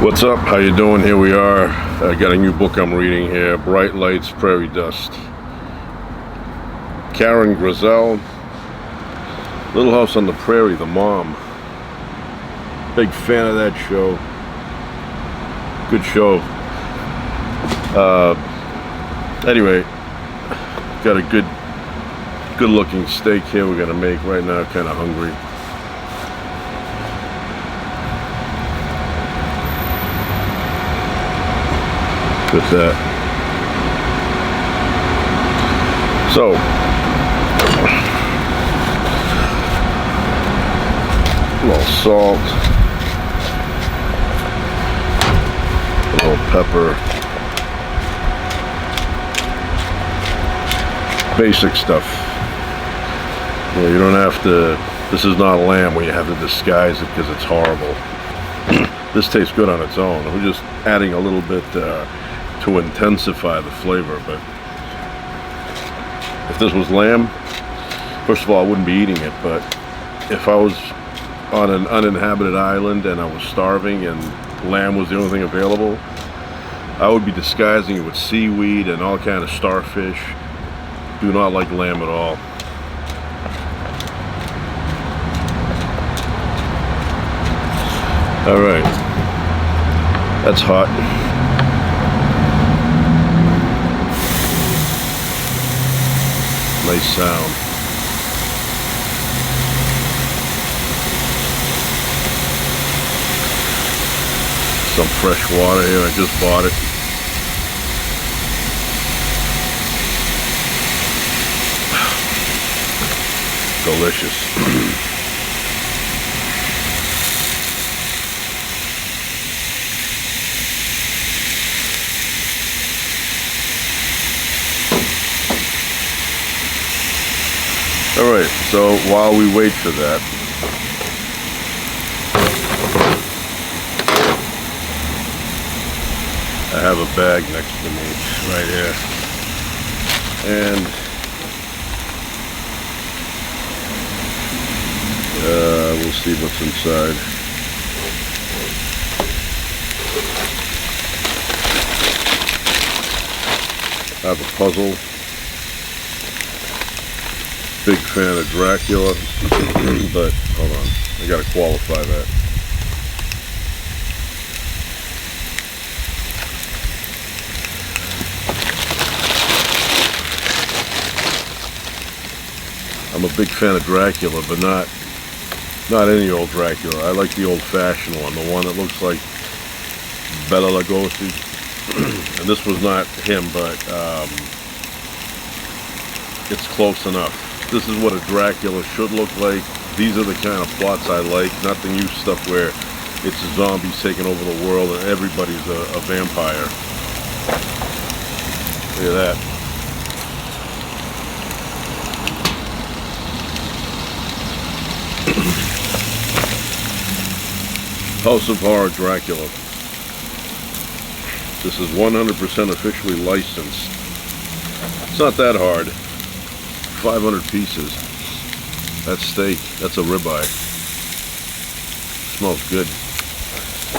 What's up? How you doing? Here we are. I got a new book I'm reading here, Bright Lights, Prairie Dust. Karen Grizzell, Little House on the Prairie, the mom. Big fan of that show. Good show. Anyway, got a good looking steak here we're gonna make right now. Kind of hungry. With that. So, a little salt, a little pepper, basic stuff. You don't have to, this is not lamb where you have to disguise it because it's horrible. This tastes good on its own. We're just adding a little bit to intensify the flavor. But if this was lamb, first of all, I wouldn't be eating it. But if I was on an uninhabited island and I was starving and lamb was the only thing available, I would be disguising it with seaweed and all kind of starfish. Do not like lamb at all. All right, that's hot. Nice sound. Some fresh water here, I just bought it. Delicious. All right, so while we wait for that, I have a bag next to me right here, and we'll see what's inside. I have a puzzle. Big fan of Dracula, but hold on, I gotta qualify that. I'm a big fan of Dracula, but not any old Dracula. I like the old-fashioned one, the one that looks like Bela Lugosi. And this was not him, but it's close enough. This is what a Dracula should look like. These are the kind of plots I like, not the new stuff where it's zombies taking over the world and everybody's a vampire. Look at that. House of Horror Dracula. This is 100% officially licensed. It's not that hard. 500 pieces. That steak, that's a ribeye. Smells good.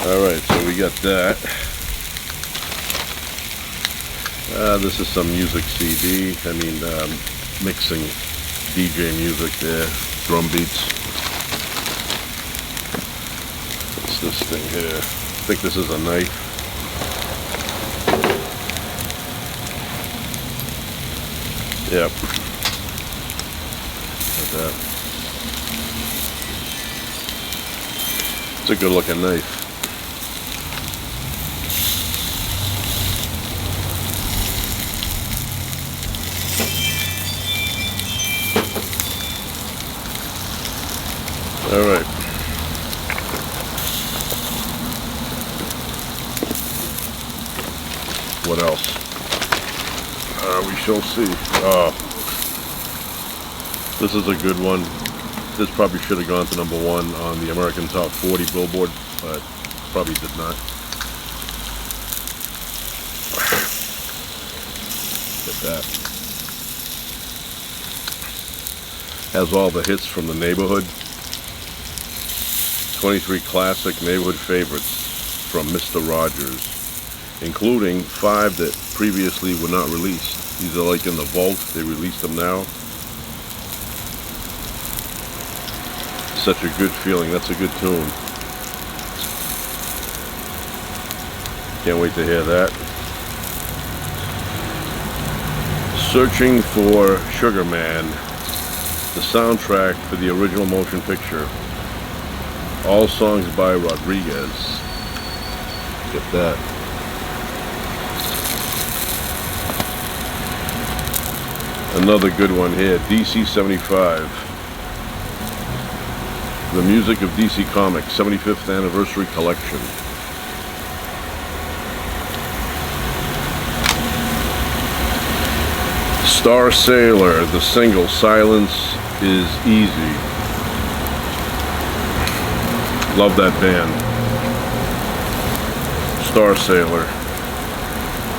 Alright, so we got that. This is some music CD. I mean, mixing DJ music there. Drum beats. What's this thing here? I think this is a knife. Yep. That. It's a good looking knife. All right. What else? We shall see. This is a good one. This probably should have gone to #1 on the American Top 40 Billboard, but probably did not. Get that. Has all the hits from the neighborhood. 23 classic neighborhood favorites. from Mr. Rogers, including 5 that previously were not released. These are like in the vault, they released them now. Such a good feeling, that's a good tune. Can't wait to hear that. Searching for Sugar Man, the soundtrack for the original motion picture. All songs by Rodriguez. Get that. Another good one here, DC 75. The music of DC Comics 75th Anniversary Collection. Star Sailor, the single Silence is Easy. Love that band. Star Sailor.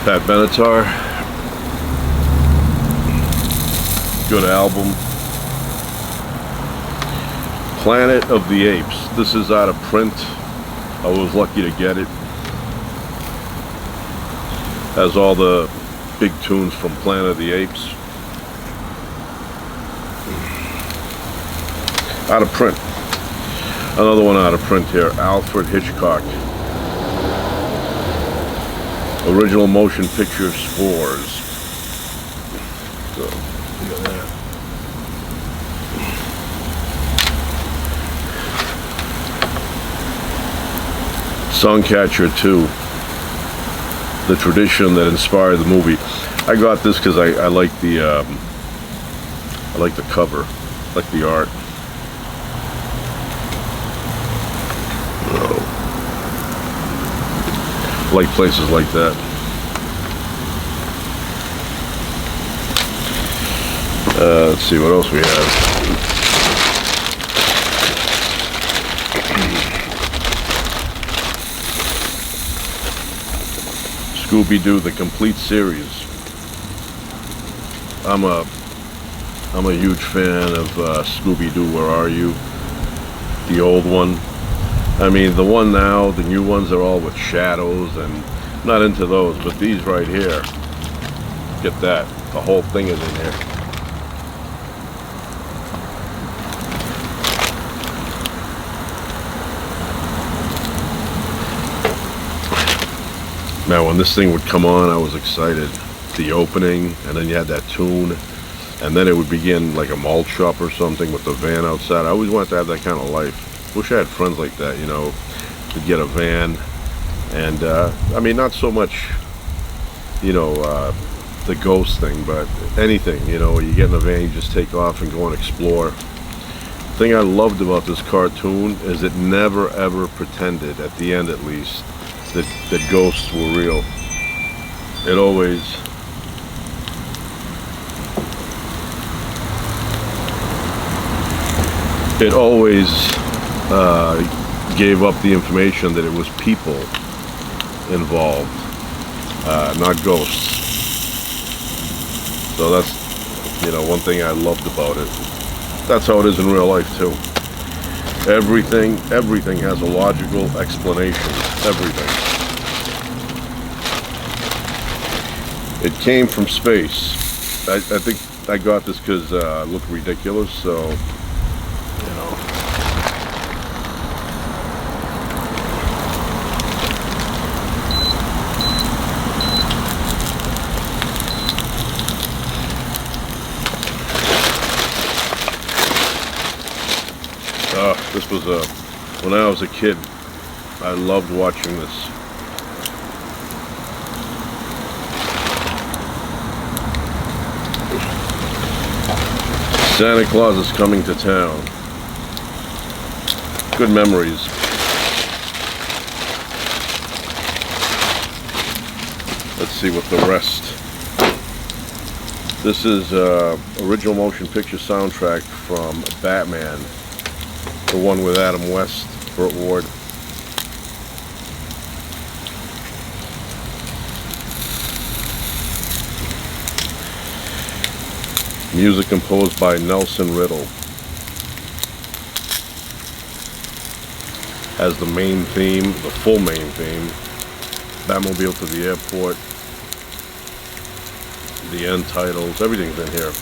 Pat Benatar. Good album. Planet of the Apes. This is out of print. I was lucky to get it. Has all the big tunes from Planet of the Apes. Out of print. Another one out of print here, Alfred Hitchcock. Original motion picture scores. So, look at that. Songcatcher 2. The tradition that inspired the movie. I got this because I like the cover, I like the art. Like places like that. Let's see what else we have. Scooby-Doo, the complete series. I'm a huge fan of Scooby-Doo, Where Are You? The old one. I mean, the one now, the new ones are all with shadows, and not into those, but these right here, get that, the whole thing is in here. Now, when this thing would come on, I was excited. The opening, and then you had that tune, and then it would begin like a malt shop or something with the van outside. I always wanted to have that kind of life. Wish I had friends like that, you know, to get a van. And I mean, not so much, you know, the ghost thing, but anything, you know, you get in a van, you just take off and go and explore. The thing I loved about this cartoon is it never ever pretended, at the end at least, that ghosts were real. It always gave up the information that it was people involved, not ghosts. So that's, you know, one thing I loved about it. That's how it is in real life too. Everything has a logical explanation. Everything. It came from space. I think I got this because it looked ridiculous, so, you know. This was when I was a kid, I loved watching this. Santa Claus is Coming to Town. Good memories. Let's see what the rest. This is original motion picture soundtrack from Batman. The one with Adam West, Burt Ward. Music composed by Nelson Riddle. Has the main theme, the full main theme. Batmobile to the airport. The end titles, everything's in here.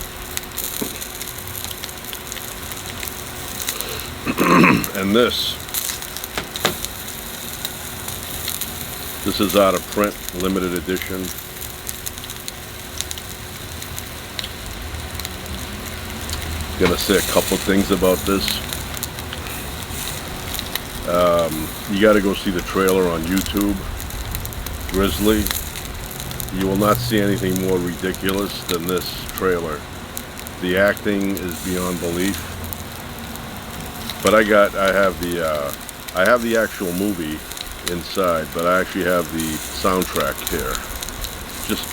And this is out of print, limited edition. Gonna say a couple things about this. You gotta go see the trailer on YouTube. Grizzly. You will not see anything more ridiculous than this trailer. The acting is beyond belief. But I have the actual movie inside, but I actually have the soundtrack here. Just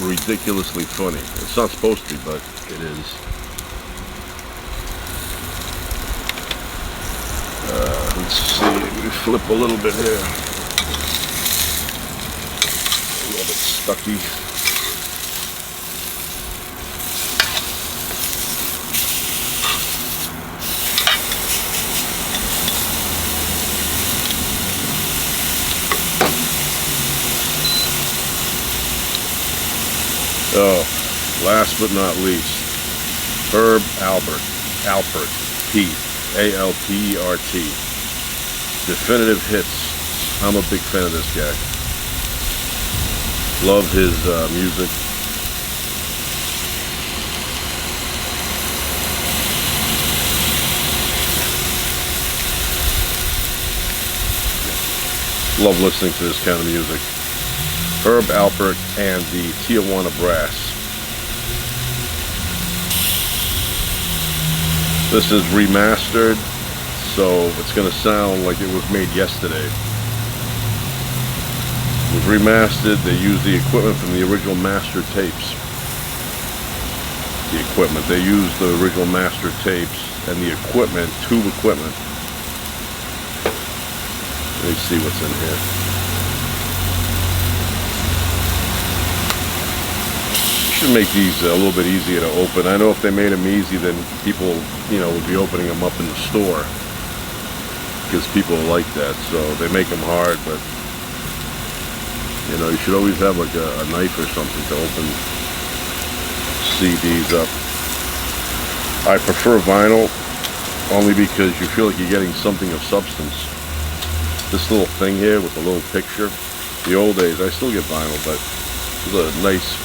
ridiculously funny. It's not supposed to be, but it is. Let's see, we flip a little bit here. A little bit stucky. Oh, last but not least, Herb Alpert, P, A-L-P-E-R-T. Definitive Hits. I'm a big fan of this guy. Love his music. Love listening to this kind of music. Herb Alpert and the Tijuana Brass. This is remastered, so it's going to sound like it was made yesterday. It was remastered. They used the equipment from the original master tapes. They used the original master tapes and the equipment, tube equipment. Let me see what's in here. Should make these a little bit easier to open. I know if they made them easy, then people, would be opening them up in the store, because people like that. So they make them hard, but you should always have like a knife or something to open CDs up. I prefer vinyl only because you feel like you're getting something of substance. This little thing here with the little picture. The old days, I still get vinyl, but it's a nice,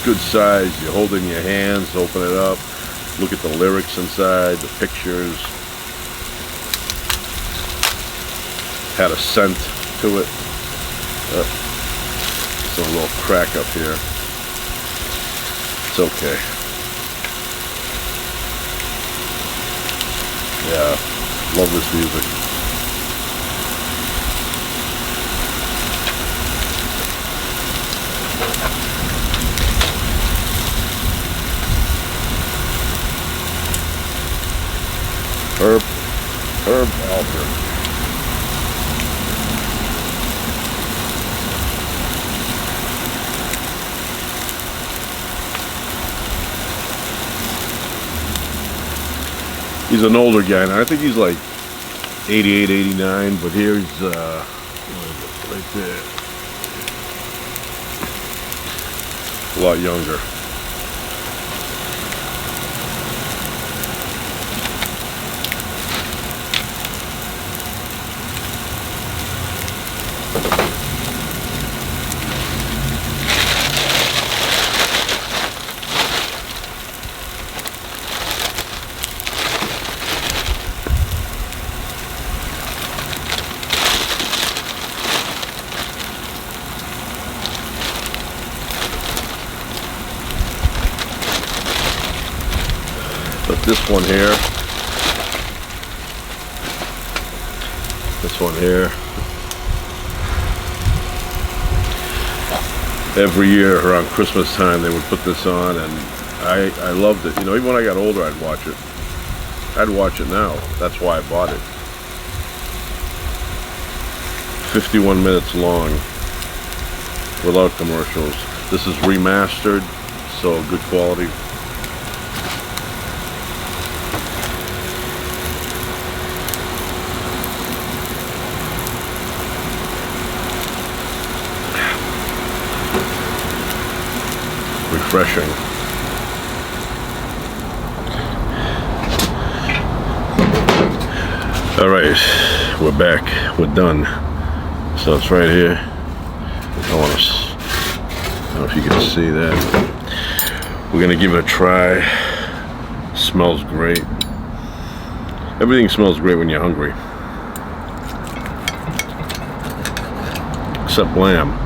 good size. You hold it in your hands, open it up, look at the lyrics inside, the pictures. Had a scent to it. It's a little crack up here. It's okay. Yeah, love this music. Herb Alpert. He's an older guy now. I think he's like 88, 89, but here he's right there. A lot younger. But this one here, every year around Christmas time they would put this on, and I loved it. Even when I got older, I'd watch it. I'd watch it now. That's why I bought it. 51 minutes long without commercials. This is remastered, so good quality. refreshing. All right, we're back. We're done. So it's right here. I don't know if you can see that. We're gonna give it a try. Smells great. Everything smells great when you're hungry, except lamb.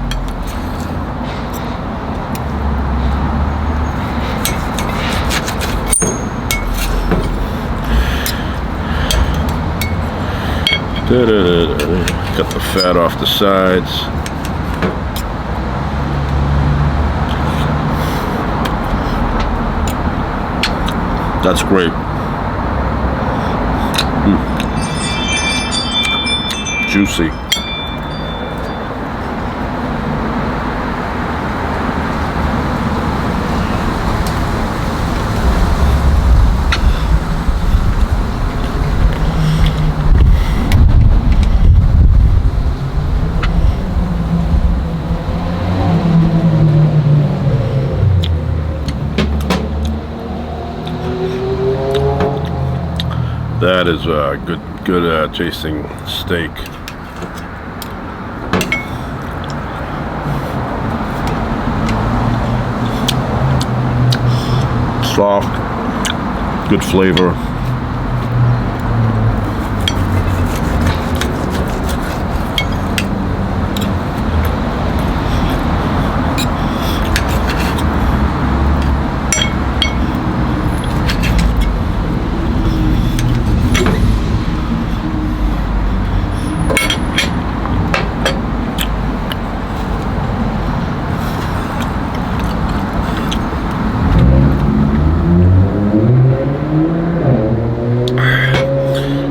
Cut the fat off the sides. That's great. Juicy. That is a good tasting steak. Soft, good flavor.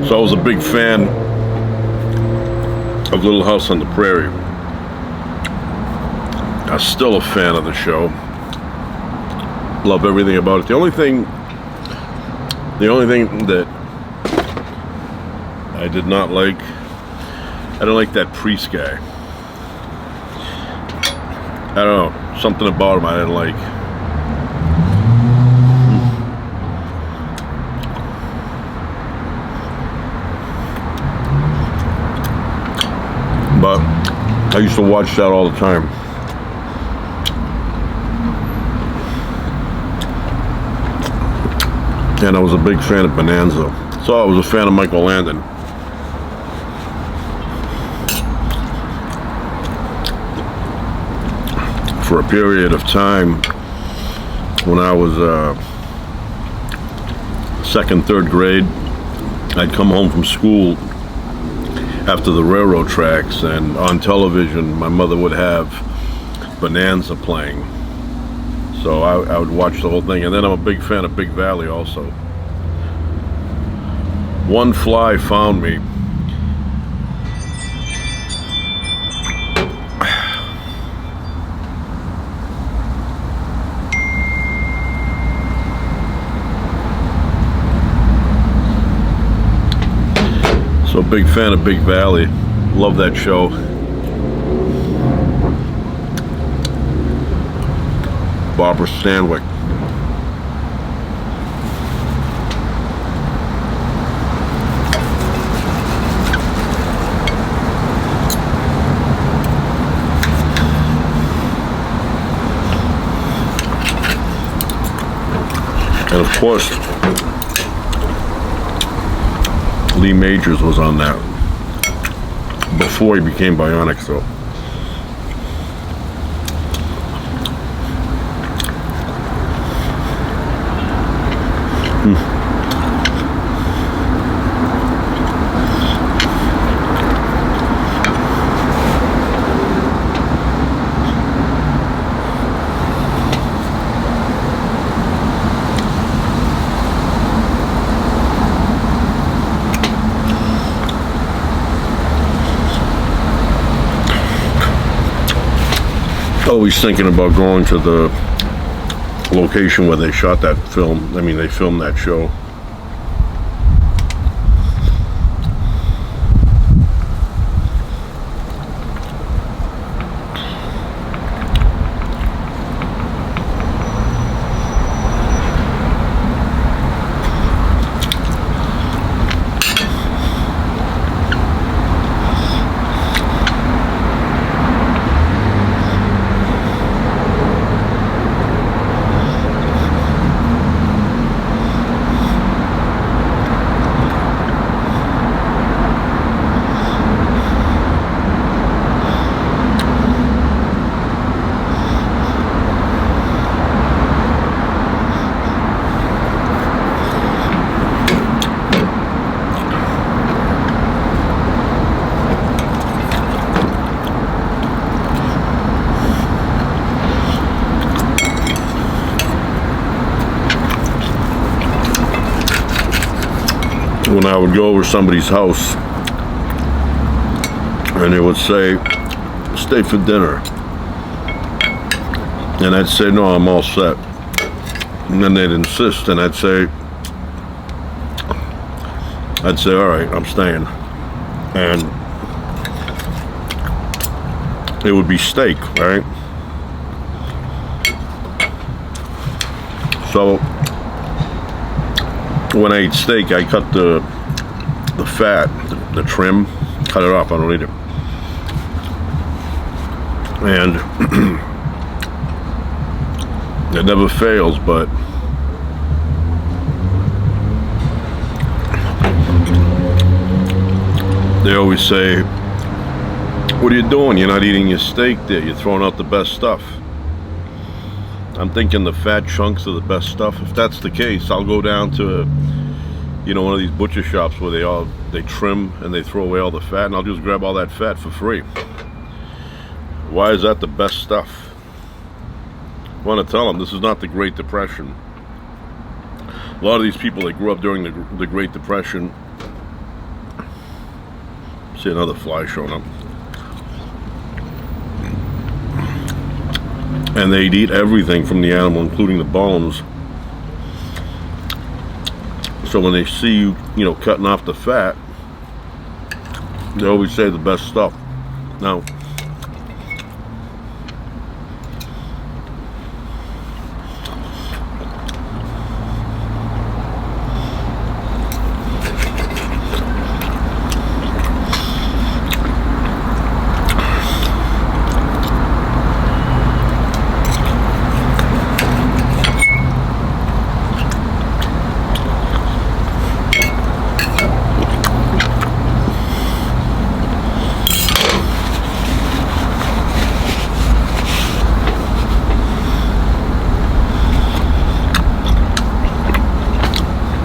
So I was a big fan of Little House on the Prairie. I'm still a fan of the show. Love everything about it. The only thing that I did not like, I don't like that priest guy. I don't know, something about him I didn't like. But I used to watch that all the time. And I was a big fan of Bonanza. So I was a fan of Michael Landon. For a period of time when I was second, third grade, I'd come home from school after the railroad tracks, and on television my mother would have Bonanza playing, so I would watch the whole thing. And then I'm a big fan of Big Valley also. One Fly Found Me. So big fan of Big Valley. Love that show. Barbara Stanwyck. And of course, Lee Majors was on that before he became Bionic, so. Always thinking about going to the location where they shot that film. I mean, they filmed that show. when I would go over somebody's house and they would say, stay for dinner. And I'd say, no, I'm all set. And then they'd insist, and I'd say, all right, I'm staying. And it would be steak, right? So when I eat steak, I cut the fat, the trim, cut it off. I don't eat it. And it never fails, but they always say, what are you doing? You're not eating your steak there. You're throwing out the best stuff. I'm thinking the fat chunks are the best stuff. If that's the case, I'll go down to, one of these butcher shops where they trim and they throw away all the fat, and I'll just grab all that fat for free. Why is that the best stuff? I want to tell them this is not the Great Depression. A lot of these people that grew up during the Great Depression, see another fly showing up, and they'd eat everything from the animal, including the bones. So when they see you, cutting off the fat, they always say the best stuff. Now,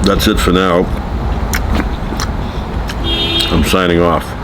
that's it for now. I'm signing off.